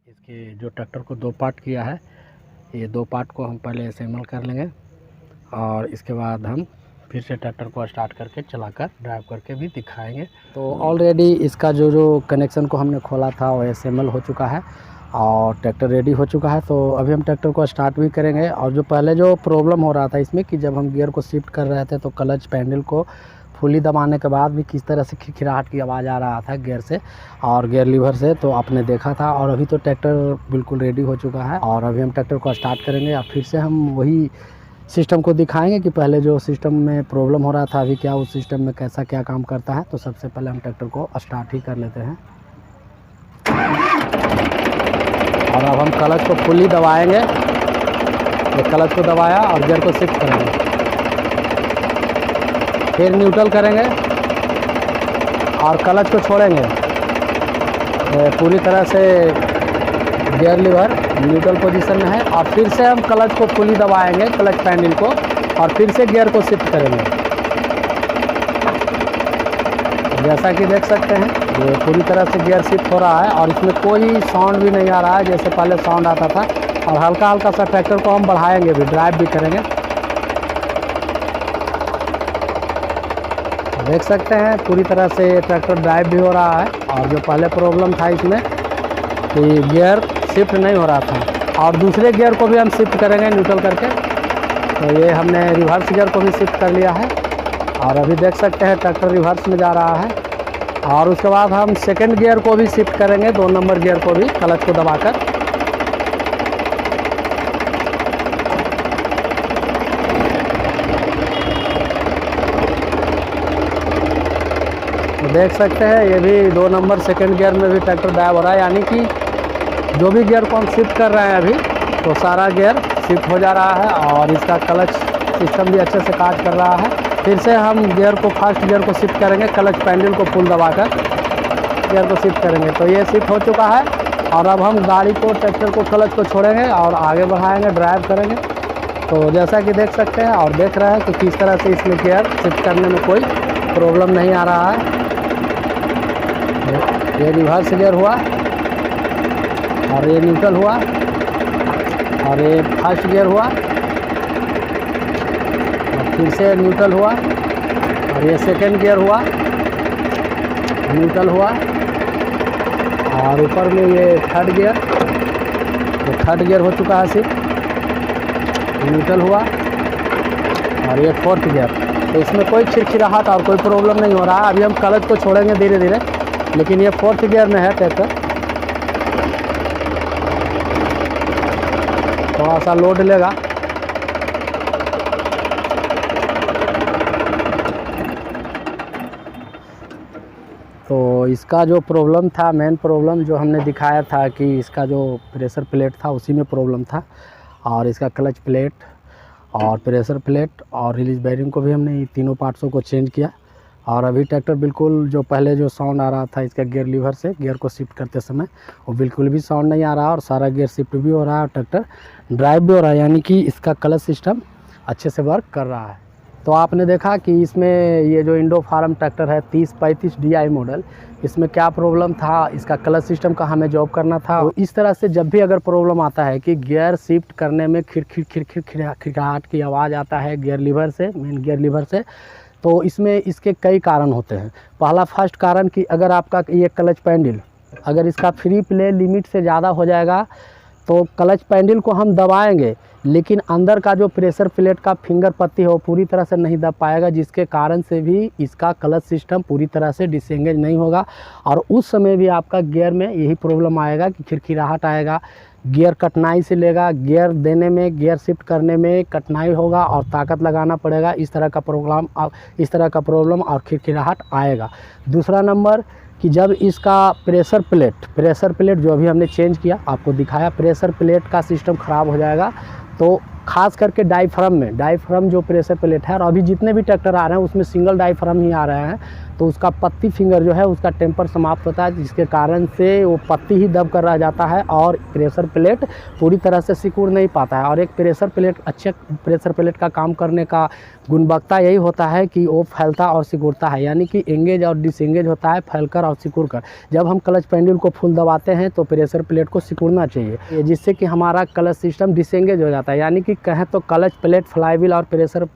इसके जो ट्रैक्टर को दो पार्ट किया है, ये दो पार्ट को हम पहले असेंबल कर लेंगे और इसके बाद हम फिर से ट्रैक्टर को स्टार्ट करके चलाकर ड्राइव करके भी दिखाएंगे। तो ऑलरेडी इसका जो कनेक्शन को हमने खोला था वो असेंबल हो चुका है और ट्रैक्टर रेडी हो चुका है। तो अभी हम ट्रैक्टर को स्टार्ट भी करेंगे। और जो पहले जो प्रॉब्लम हो रहा था इसमें कि जब हम गियर को शिफ्ट कर रहे थे तो क्लच पैडल को फुली दबाने के बाद भी किस तरह से खिरखिराहट की आवाज़ आ रहा था गियर से और गियर लीवर से, तो आपने देखा था। और अभी तो ट्रैक्टर बिल्कुल रेडी हो चुका है और अभी हम ट्रैक्टर को स्टार्ट करेंगे और फिर से हम वही सिस्टम को दिखाएंगे कि पहले जो सिस्टम में प्रॉब्लम हो रहा था अभी क्या उस सिस्टम में कैसा क्या काम करता है। तो सबसे पहले हम ट्रैक्टर को स्टार्ट ही कर लेते हैं और अब हम क्लच को फुली दबाएंगे। ये क्लच को दबाया और गियर को शिफ्ट करेंगे, फिर न्यूट्रल करेंगे और क्लच को छोड़ेंगे। पूरी तरह से गियर लीवर न्यूट्रल पोजीशन में है और फिर से हम क्लच को फुली दबाएंगे, क्लच पैडल को, और फिर से गियर को शिफ्ट करेंगे। जैसा कि देख सकते हैं ये पूरी तरह से गियर शिफ्ट हो रहा है और इसमें कोई साउंड भी नहीं आ रहा है जैसे पहले साउंड आता था। और हल्का हल्का सा ट्रैक्टर को हम बढ़ाएंगे भी, ड्राइव भी करेंगे। देख सकते हैं पूरी तरह से ट्रैक्टर ड्राइव भी हो रहा है। और जो पहले प्रॉब्लम था इसमें कि गियर शिफ्ट नहीं हो रहा था, और दूसरे गियर को भी हम शिफ्ट करेंगे न्यूट्रल करके। तो ये हमने रिवर्स गियर को भी शिफ्ट कर लिया है और अभी देख सकते हैं ट्रैक्टर रिवर्स में जा रहा है। और उसके बाद हम सेकंड गियर को भी शिफ्ट करेंगे, 2 नंबर गियर को भी क्लच को दबाकर। तो देख सकते हैं ये भी 2 नंबर सेकंड गियर में भी ट्रैक्टर ड्राइव हो रहा है, यानी कि जो भी गियर को हम शिफ्ट कर रहे हैं अभी तो सारा गियर शिफ्ट हो जा रहा है और इसका क्लच सिस्टम भी अच्छे से काज कर रहा है। फिर से हम गियर को फर्स्ट गियर को शिफ्ट करेंगे, क्लच पैडल को फुल दबाकर गियर को शिफ्ट करेंगे। तो ये शिफ्ट हो चुका है और अब हम गाड़ी को, ट्रैक्टर को, क्लच को छोड़ेंगे और आगे बढ़ाएंगे, ड्राइव करेंगे। तो जैसा कि देख सकते हैं और देख रहे हैं कि किस तरह से इसमें गियर शिफ्ट करने में कोई प्रॉब्लम नहीं आ रहा है। ये रिवर्स गियर हुआ और ये न्यूट्रल हुआ और ये फर्स्ट गियर हुआ और फिर से न्यूट्रल हुआ और ये सेकंड गियर हुआ, न्यूट्रल हुआ। और ऊपर में ये थर्ड गियर, तो थर्ड गियर हो चुका है सिर्फ, न्यूट्रल हुआ। और ये फोर्थ गियर। तो इसमें कोई खिरखिराहट और कोई प्रॉब्लम नहीं हो रहा है। अभी हम क्लच को छोड़ेंगे धीरे धीरे, लेकिन ये फोर्थ गियर में है ट्रैक्टर। थोड़ा सा लोड लेगा। तो इसका जो प्रॉब्लम था, मेन प्रॉब्लम जो हमने दिखाया था कि इसका जो प्रेशर प्लेट था उसी में प्रॉब्लम था। और इसका क्लच प्लेट और प्रेशर प्लेट और रिलीज बेयरिंग को भी हमने तीनों पार्ट्सों को चेंज किया। और अभी ट्रैक्टर बिल्कुल जो पहले जो साउंड आ रहा था इसका गियर लीवर से गियर को शिफ्ट करते समय, वो बिल्कुल भी साउंड नहीं आ रहा और सारा गियर शिफ्ट भी हो रहा है और ट्रैक्टर ड्राइव भी हो रहा है, यानी कि इसका क्लच सिस्टम अच्छे से वर्क कर रहा है। तो आपने देखा कि इसमें ये जो इंडो फार्म ट्रैक्टर है 3035 DI मॉडल, इसमें क्या प्रॉब्लम था, इसका क्लच सिस्टम का हमें जॉब करना था। तो इस तरह से जब भी अगर प्रॉब्लम आता है कि गियर शिफ्ट करने में खिरखिराहट की आवाज़ आता है गियर लीवर से, मेन गियर लीवर से, तो इसमें इसके कई कारण होते हैं। पहला फर्स्ट कारण कि अगर आपका ये क्लच पैडल अगर इसका फ्री प्ले लिमिट से ज़्यादा हो जाएगा तो क्लच पैडल को हम दबाएंगे, लेकिन अंदर का जो प्रेशर प्लेट का फिंगर पत्ती है वो पूरी तरह से नहीं दब पाएगा, जिसके कारण से भी इसका क्लच सिस्टम पूरी तरह से डिसेंगेज नहीं होगा। और उस समय भी आपका गियर में यही प्रॉब्लम आएगा कि खिरखिराहट आएगा, गियर कठिनाई से लेगा, गियर देने में, गियर शिफ्ट करने में कठिनाई होगा और ताकत लगाना पड़ेगा। इस तरह का प्रॉब्लम और खिरखिराहट आएगा। दूसरा नंबर कि जब इसका प्रेशर प्लेट जो अभी हमने चेंज किया, आपको दिखाया, प्रेशर प्लेट का सिस्टम ख़राब हो जाएगा तो खास करके डाईफ्रम जो प्रेशर प्लेट है, और अभी जितने भी ट्रैक्टर आ रहे हैं उसमें सिंगल डाईफ्रम ही आ रहे हैं, तो उसका पत्ती फिंगर जो है उसका टेम्पर समाप्त होता है, जिसके कारण से वो पत्ती ही दब कर रह जाता है और प्रेशर प्लेट पूरी तरह से सिकुड़ नहीं पाता है। और एक प्रेशर प्लेट, अच्छे प्रेशर प्लेट का काम करने का गुणवत्ता यही होता है कि वो फैलता और सिकुड़ता है, यानी कि एंगेज और डिसएंगेज होता है, फैलकर और सिकुड़ कर। जब हम क्लच पेंडुल को फुल दबाते हैं तो प्रेशर प्लेट को सिकुड़ना चाहिए, जिससे कि हमारा क्लच सिस्टम डिसएंगेज हो जाता है, यानी कि कहें तो क्लच प्लेट, फ्लाईव्हील और प्रेशर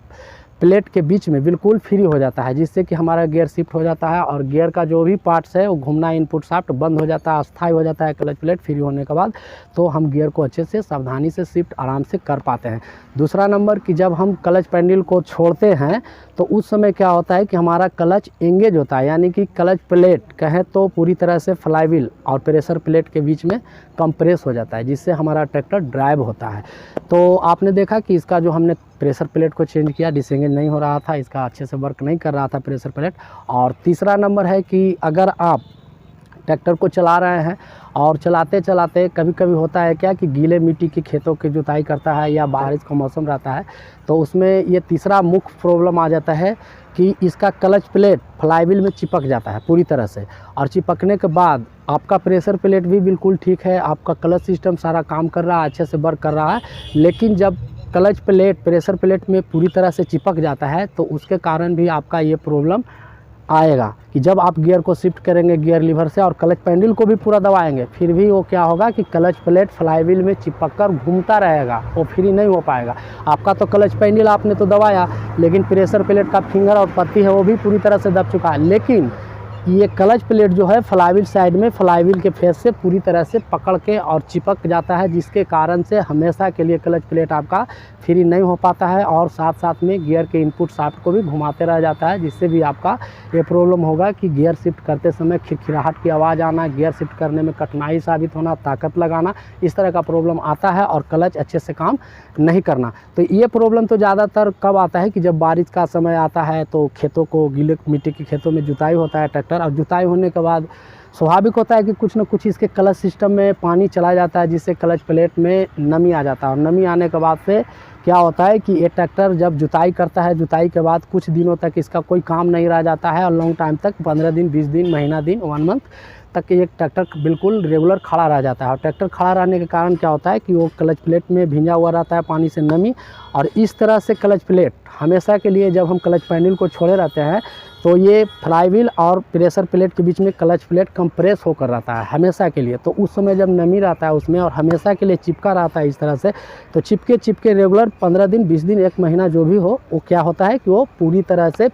प्लेट के बीच में बिल्कुल फ्री हो जाता है, जिससे कि हमारा गियर शिफ्ट हो जाता है और गियर का जो भी पार्ट्स है वो घूमना, इनपुट शाफ्ट बंद हो जाता है, अस्थायी हो जाता है क्लच प्लेट फ्री होने के बाद। तो हम गियर को अच्छे से सावधानी से शिफ्ट आराम से कर पाते हैं। दूसरा नंबर कि जब हम क्लच पेंडुल को छोड़ते हैं तो उस समय क्या होता है कि हमारा क्लच एंगेज होता है, यानी कि क्लच प्लेट कहें तो पूरी तरह से फ्लाईव्हील और प्रेशर प्लेट के बीच में कंप्रेस हो जाता है, जिससे हमारा ट्रैक्टर ड्राइव होता है। तो आपने देखा कि इसका जो हमने प्रेशर प्लेट को चेंज किया, डिसएंगेज नहीं हो रहा था, इसका अच्छे से वर्क नहीं कर रहा था प्रेशर प्लेट। और तीसरा नंबर है कि अगर आप ट्रैक्टर को चला रहे हैं और चलाते चलाते कभी कभी होता है क्या कि गीले मिट्टी की खेतों की जुताई करता है या बारिश का मौसम रहता है, तो उसमें ये तीसरा मुख्य प्रॉब्लम आ जाता है कि इसका क्लच प्लेट फ्लाईव्हील में चिपक जाता है पूरी तरह से, और चिपकने के बाद आपका प्रेशर प्लेट भी बिल्कुल ठीक है, आपका क्लच सिस्टम सारा काम कर रहा है, अच्छे से वर्क कर रहा है, लेकिन जब क्लच प्लेट प्रेशर प्लेट में पूरी तरह से चिपक जाता है तो उसके कारण भी आपका ये प्रॉब्लम आएगा कि जब आप गियर को शिफ्ट करेंगे गियर लीवर से और क्लच पेंडुल को भी पूरा दबाएंगे, फिर भी वो क्या होगा कि क्लच प्लेट फ्लाईव्हील में चिपक कर घूमता रहेगा, वो फ्री नहीं हो पाएगा। आपका तो क्लच पेंडुल आपने तो दबाया, लेकिन प्रेशर प्लेट का फिंगर और पत्ती है वो भी पूरी तरह से दब चुका है, लेकिन ये क्लच प्लेट जो है फ्लाईव्हील साइड में फ्लाईव्हील के फेस से पूरी तरह से पकड़ के और चिपक जाता है, जिसके कारण से हमेशा के लिए क्लच प्लेट आपका फ्री नहीं हो पाता है और साथ साथ में गियर के इनपुट शाफ्ट को भी घुमाते रह जाता है, जिससे भी आपका ये प्रॉब्लम होगा कि गियर शिफ्ट करते समय खिरखिराहट की आवाज़ आना, गियर शिफ्ट करने में कठिनाई साबित होना, ताकत लगाना, इस तरह का प्रॉब्लम आता है और क्लच अच्छे से काम नहीं करना। तो ये प्रॉब्लम तो ज़्यादातर कब आता है कि जब बारिश का समय आता है तो खेतों को, गीले मिट्टी के खेतों में जुताई होता है ट्रैक्टर, और जुताई होने के बाद स्वाभाविक होता है कि कुछ न कुछ इसके क्लच सिस्टम में पानी चला जाता है, जिससे क्लच प्लेट में नमी आ जाता है, और नमी आने के बाद से क्या होता है कि ये ट्रैक्टर जब जुताई करता है, जुताई के बाद कुछ दिनों तक इसका कोई काम नहीं रह जाता है और लॉन्ग टाइम तक 15 दिन, 20 दिन, महीना दिन, 1 मंथ तक ये ट्रैक्टर बिल्कुल रेगुलर खड़ा रह जाता है। और ट्रैक्टर खड़ा रहने के कारण क्या होता है कि वो क्लच प्लेट में भिंजा हुआ रहता है पानी से नमी, और इस तरह से क्लच प्लेट हमेशा के लिए जब हम क्लच पेंडुल को छोड़े रहते हैं तो ये फ्लाईव्हील और प्रेशर प्लेट के बीच में क्लच प्लेट कंप्रेस होकर रहता है हमेशा के लिए। तो उस समय जब नमी रहता है उसमें और हमेशा के लिए चिपका रहता है इस तरह से, तो चिपके चिपके रेगुलर 15 दिन, 20 दिन, 1 महीना जो भी हो, वो क्या होता है कि वो पूरी तरह से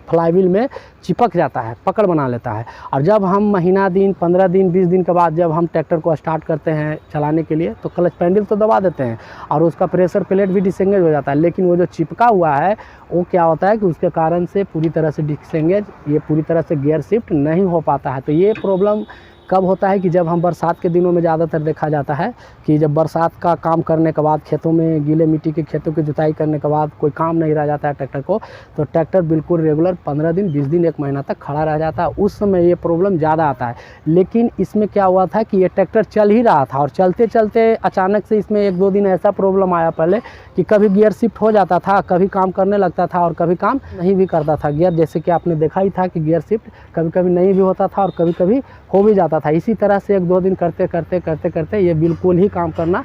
फ्लाईव्हील में चिपक जाता है, पकड़ बना लेता है। और जब हम महीना दिन, 15 दिन, 20 दिन के बाद जब हम ट्रैक्टर को स्टार्ट करते हैं चलाने के लिए तो क्लच पेंडुल तो दबा देते हैं और उसका प्रेशर प्लेट भी डिसएंगेज हो जाता है, लेकिन वो जो चिपका हुआ है वो क्या होता है कि उसके कारण से पूरी तरह से डिसएंगेज, ये पूरी तरह से गियर शिफ्ट नहीं हो पाता है। तो ये प्रॉब्लम कब होता है कि जब हम बरसात के दिनों में ज़्यादातर देखा जाता है कि जब बरसात का काम करने के बाद खेतों में, गीले मिट्टी के खेतों की जुताई करने के बाद कोई काम नहीं रह जाता है ट्रैक्टर को, तो ट्रैक्टर बिल्कुल रेगुलर 15 दिन, 20 दिन, 1 महीना तक खड़ा रह जाता है। उस समय ये प्रॉब्लम ज़्यादा आता है। लेकिन इसमें क्या हुआ था कि ये ट्रैक्टर चल ही रहा था और चलते चलते अचानक से इसमें 1-2 दिन ऐसा प्रॉब्लम आया पहले कि कभी गियर शिफ्ट हो जाता था, कभी काम करने लगता था और कभी काम नहीं भी करता था गियर, जैसे कि आपने देखा ही था कि गियर शिफ्ट कभी कभी नहीं भी होता था और कभी कभी हो भी जाता था। इसी तरह से 1-2 दिन करते करते करते करते ये बिल्कुल ही काम करना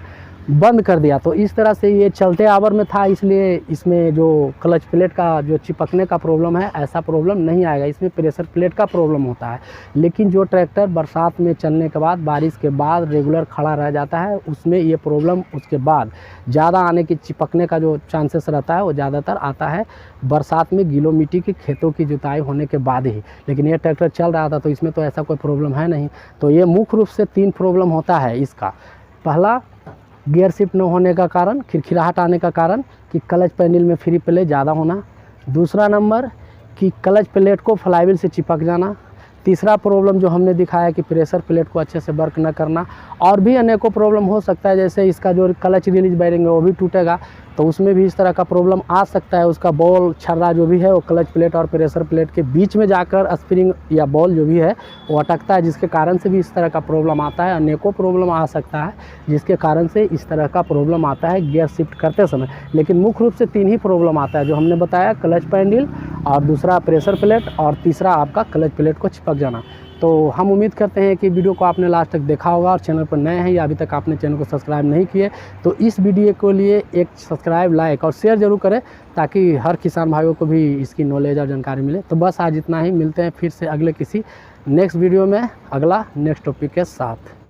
बंद कर दिया। तो इस तरह से ये चलते आवर में था, इसलिए इसमें जो क्लच प्लेट का जो चिपकने का प्रॉब्लम है ऐसा प्रॉब्लम नहीं आएगा, इसमें प्रेशर प्लेट का प्रॉब्लम होता है। लेकिन जो ट्रैक्टर बरसात में चलने के बाद, बारिश के बाद रेगुलर खड़ा रह जाता है, उसमें ये प्रॉब्लम उसके बाद ज़्यादा आने की, चिपकने का जो चांसेस रहता है वो ज़्यादातर आता है बरसात में गीलो मिट्टी के खेतों की जुताई होने के बाद ही। लेकिन ये ट्रैक्टर चल रहा था तो इसमें तो ऐसा कोई प्रॉब्लम है नहीं। तो ये मुख्य रूप से 3 प्रॉब्लम होता है इसका। पहला, गियर शिफ्ट न होने का कारण, खिरखिराहट आने का कारण कि क्लच पेंडुल में फ्री प्ले ज़्यादा होना। दूसरा नंबर कि क्लच प्लेट को फ्लाईव्हील से चिपक जाना। तीसरा प्रॉब्लम जो हमने दिखाया कि प्रेशर प्लेट को अच्छे से वर्क न करना, और भी अनेकों प्रॉब्लम हो सकता है, जैसे इसका जो क्लच रिलीज बेयरिंग है वो भी टूटेगा, तो उसमें भी इस तरह का प्रॉब्लम आ सकता है। उसका बॉल छर्रा जो भी है वो क्लच प्लेट और प्रेशर प्लेट के बीच में जाकर स्प्रिंग या बॉल जो भी है वो अटकता है, जिसके कारण से भी इस तरह का प्रॉब्लम आता है। अनेकों प्रॉब्लम आ सकता है जिसके कारण से इस तरह का प्रॉब्लम आता है गियर शिफ्ट करते समय। लेकिन मुख्य रूप से 3 ही प्रॉब्लम आता है जो हमने बताया, क्लच पैंडल, और दूसरा प्रेशर प्लेट, और तीसरा आपका क्लच प्लेट को चिपक जाना। तो हम उम्मीद करते हैं कि वीडियो को आपने लास्ट तक देखा होगा, और चैनल पर नए हैं या अभी तक आपने चैनल को सब्सक्राइब नहीं किए तो इस वीडियो के लिए एक सब्सक्राइब, लाइक और शेयर ज़रूर करें, ताकि हर किसान भाइयों को भी इसकी नॉलेज और जानकारी मिले। तो बस आज इतना ही, मिलते हैं फिर से अगले किसी नेक्स्ट वीडियो में, अगला नेक्स्ट टॉपिक के साथ।